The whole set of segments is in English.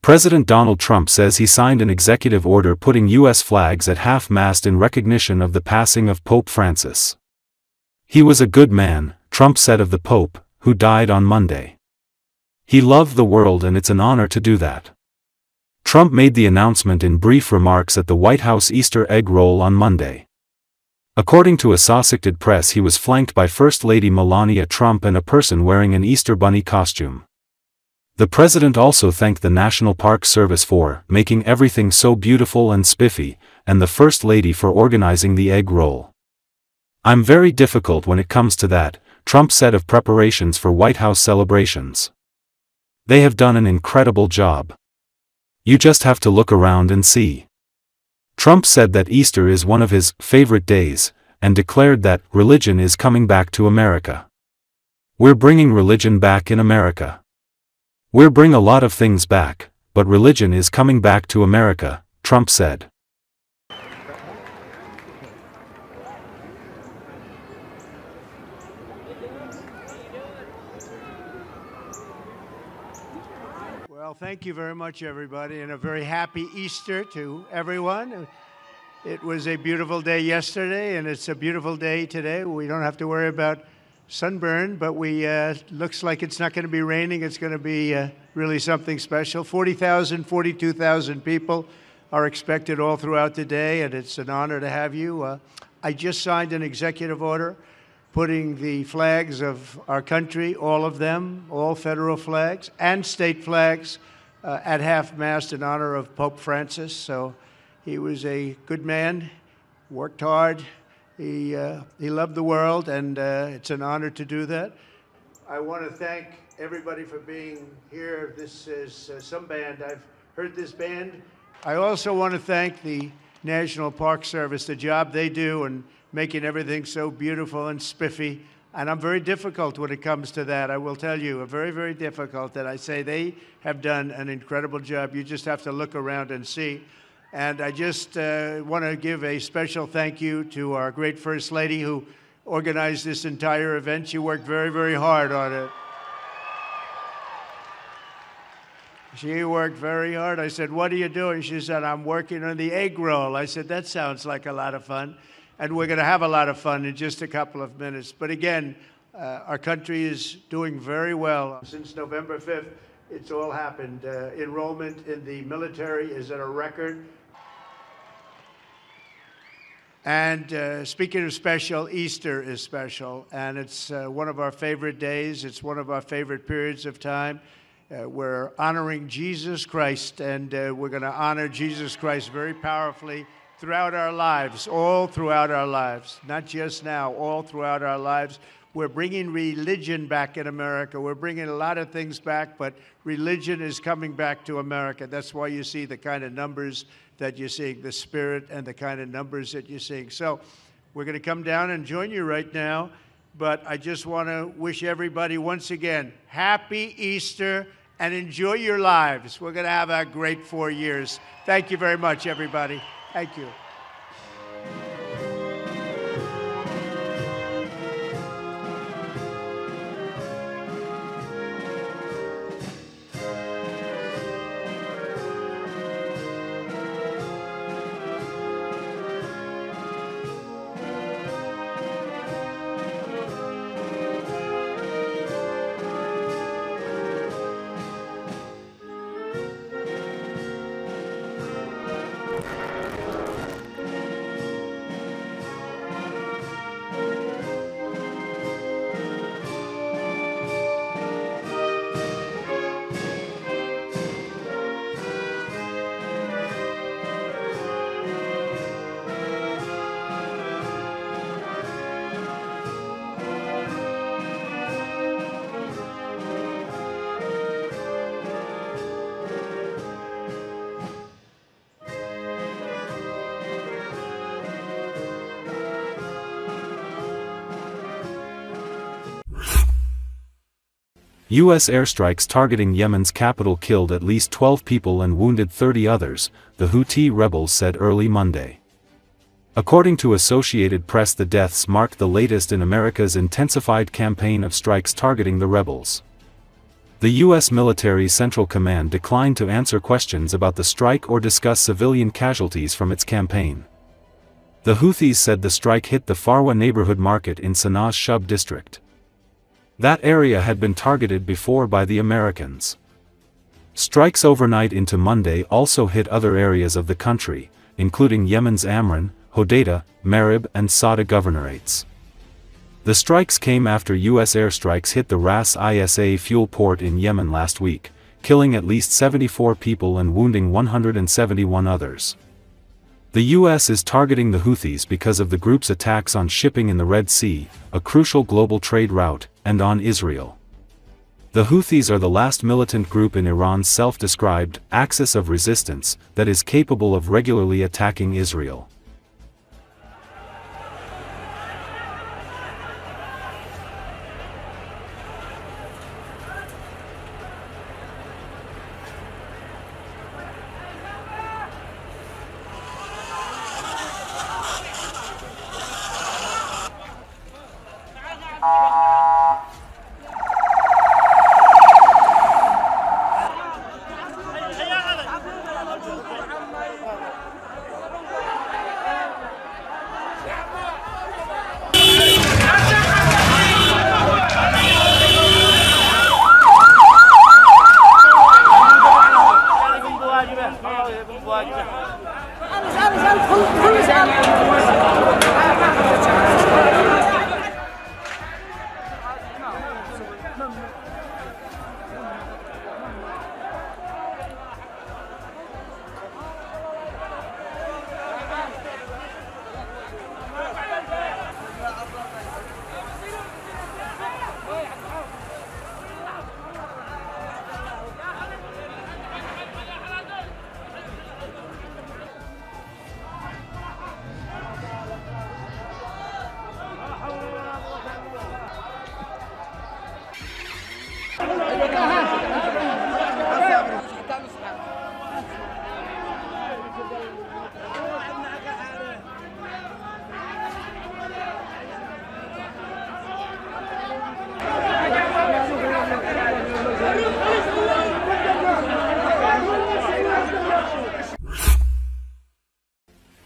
President Donald Trump says he signed an executive order putting U.S. flags at half-mast in recognition of the passing of Pope Francis. He was a good man, Trump said of the Pope, who died on Monday. He loved the world and it's an honor to do that. Trump made the announcement in brief remarks at the White House Easter egg roll on Monday. According to Assosicted Press, he was flanked by First Lady Melania Trump and a person wearing an Easter bunny costume. The president also thanked the National Park Service for making everything so beautiful and spiffy, and the First Lady for organizing the egg roll. "I'm very difficult when it comes to that," Trump said of preparations for White House celebrations. "They have done an incredible job. You just have to look around and see." Trump said that Easter is one of his favorite days, and declared that religion is coming back to America. "We're bringing religion back in America. We're bring a lot of things back, but religion is coming back to America," Trump said. Well, thank you very much, everybody, and a very happy Easter to everyone. It was a beautiful day yesterday, and it's a beautiful day today. We don't have to worry about sunburn, but looks like it's not going to be raining. It's going to be really something special. 40,000, 42,000 people are expected all throughout the day, and it's an honor to have you. I just signed an executive order putting the flags of our country, all of them, all federal flags and state flags, at half-mast in honor of Pope Francis. So he was a good man, worked hard. He loved the world, and it's an honor to do that. I want to thank everybody for being here. This is some band. I've heard this band. I also want to thank the National Park Service, the job they do and making everything so beautiful and spiffy. And I'm very difficult when it comes to that. I will tell you, very, very difficult. And I say they have done an incredible job. You just have to look around and see. And I just want to give a special thank you to our great First Lady who organized this entire event. She worked very, very hard on it. She worked very hard. I said, "What are you doing?" She said, "I'm working on the egg roll." I said, "That sounds like a lot of fun." And we're going to have a lot of fun in just a couple of minutes. But again, our country is doing very well. Since November 5th, it's all happened. Enrollment in the military is at a record. And speaking of special, Easter is special. And it's one of our favorite days. It's one of our favorite periods of time. We're honoring Jesus Christ, and we're going to honor Jesus Christ very powerfully throughout our lives, all throughout our lives, not just now, all throughout our lives. We're bringing religion back in America. We're bringing a lot of things back, but religion is coming back to America. That's why you see the kind of numbers that you're seeing, the spirit and the kind of numbers that you're seeing. So we're going to come down and join you right now, but I just want to wish everybody once again, happy Easter, and enjoy your lives. We're going to have a great 4 years. Thank you very much, everybody. Thank you. U.S. airstrikes targeting Yemen's capital killed at least 12 people and wounded 30 others, the Houthi rebels said early Monday. According to Associated Press, the deaths marked the latest in America's intensified campaign of strikes targeting the rebels. The U.S. military Central Command declined to answer questions about the strike or discuss civilian casualties from its campaign. The Houthis said the strike hit the Farwa neighborhood market in Sanaa's Shub district. That area had been targeted before by the Americans. Strikes overnight into Monday also hit other areas of the country, including Yemen's Amran, Hodeidah, Marib and Sada governorates. The strikes came after U.S. airstrikes hit the Ras Isa fuel port in Yemen last week, killing at least 74 people and wounding 171 others. The U.S. is targeting the Houthis because of the group's attacks on shipping in the Red Sea, a crucial global trade route, and on Israel. The Houthis are the last militant group in Iran's self-described axis of resistance that is capable of regularly attacking Israel.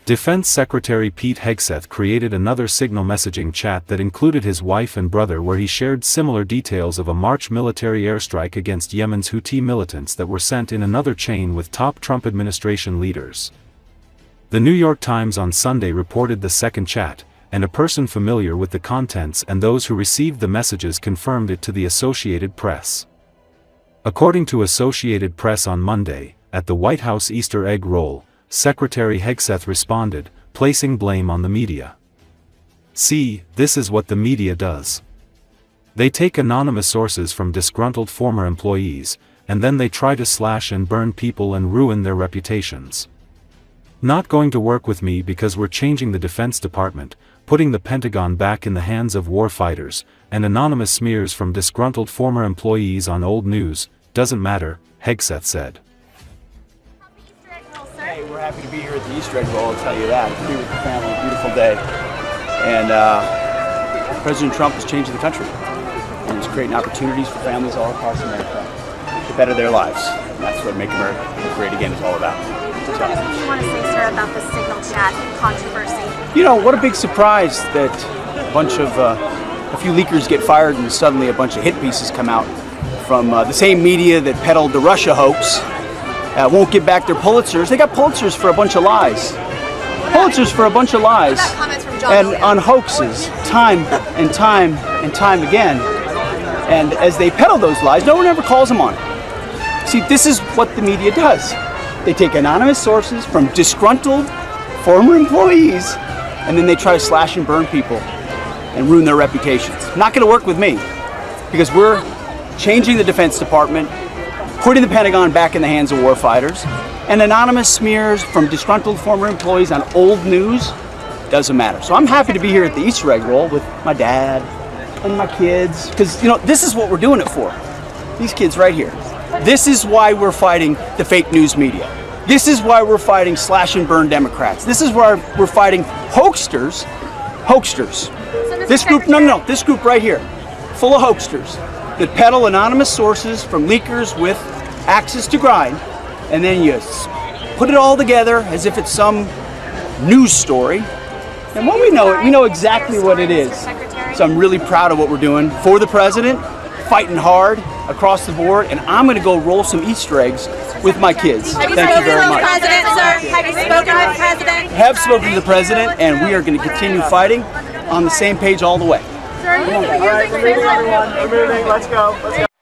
Defense Secretary Pete Hegseth created another signal messaging chat that included his wife and brother, where he shared similar details of a March military airstrike against Yemen's Houthi militants that were sent in another chain with top Trump administration leaders. The New York Times on Sunday reported the second chat, and a person familiar with the contents and those who received the messages confirmed it to the Associated Press. According to Associated Press on Monday, at the White House Easter egg roll, Secretary Hegseth responded, placing blame on the media. "See, this is what the media does. They take anonymous sources from disgruntled former employees, and then they try to slash and burn people and ruin their reputations. Not going to work with me because we're changing the Defense Department, putting the Pentagon back in the hands of war fighters, and anonymous smears from disgruntled former employees on old news, doesn't matter," Hegseth said. Hey, we're happy to be here at the Easter egg roll, I'll tell you that. To be with the family, a beautiful day. And President Trump is changing the country. And he's creating opportunities for families all across America to better their lives. And that's what Make America Great Again is all about. What do you want to say, sir, about the signal chat controversy? You know, what a big surprise that a few leakers get fired and suddenly a bunch of hit pieces come out from the same media that peddled the Russia hoax. Won't give back their Pulitzers. They got Pulitzers for a bunch of lies. Pulitzers for a bunch of lies. And on hoaxes, time and time and time again. And as they peddle those lies, no one ever calls them on it. See, this is what the media does. They take anonymous sources from disgruntled former employees, and then they try to slash and burn people and ruin their reputations. Not going to work with me, because we're changing the Defense Department, putting the Pentagon back in the hands of warfighters, and anonymous smears from disgruntled former employees on old news doesn't matter. So I'm happy to be here at the Easter egg roll with my dad and my kids, because, you know, this is what we're doing it for. These kids right here. This is why we're fighting the fake news media. This is why we're fighting slash and burn Democrats. This is why we're fighting hoaxsters. Hoaxsters. So this group, no, this group right here, full of hoaxsters. that peddle anonymous sources from leakers with axes to grind, and then you put it all together as if it's some news story. And when we know exactly what it is. So I'm really proud of what we're doing for the president, fighting hard across the board, and I'm going to go roll some Easter eggs with my kids. Thank you very much. Have you spoken to the president? Have spoken to the president, and we are going to continue fighting on the same page all the way. Sir, All right, we're moving, everyone. We're moving. Let's go. Let's go.